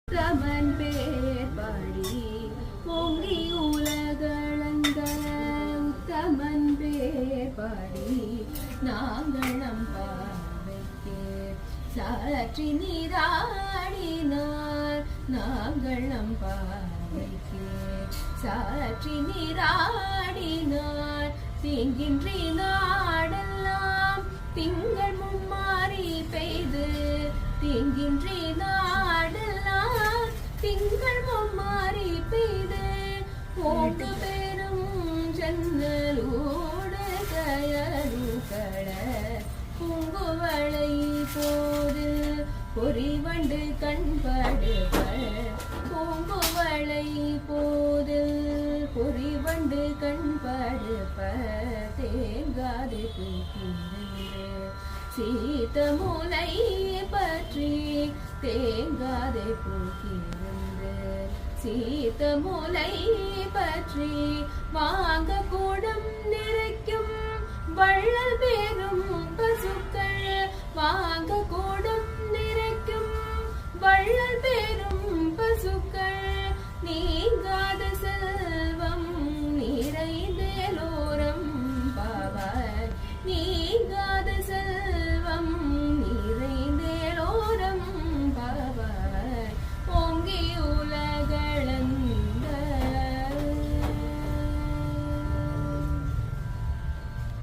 ரமன் பேர் பாடி ஓங்கி உலகளந்த உத்தமன் பேர் பாடி நாங்கள் நம் பார்வைக்கு சாற்றி நீராடினார். நாங்கள் நம் பார்வைக்கு சாற்றி நீராடினார். தீங்கின்றி நாடெல்லாம் திங்கள் மும்மாறி பெய்து தீங்கின்றி நாடெல்லாம் திங்கள் மும்மாறி பெய்து ஓட்டு பெரும் ஜன்னலோடு கயலுக்கள பூங்குவளை போது பொறிவண்டு கண்படுவ பூங்குவளை போது பொறிவண்டு கண்படுப்ப தேங்காது பூக்கின்ற சீத்த மூலை பற்றி தேங்காதை பூக்கிருந்து சீத்த மூலை பற்றி வாங்க கூடம் நிறைக்கும் வள்ளல் பேரும் பசுக்கள் வாங்க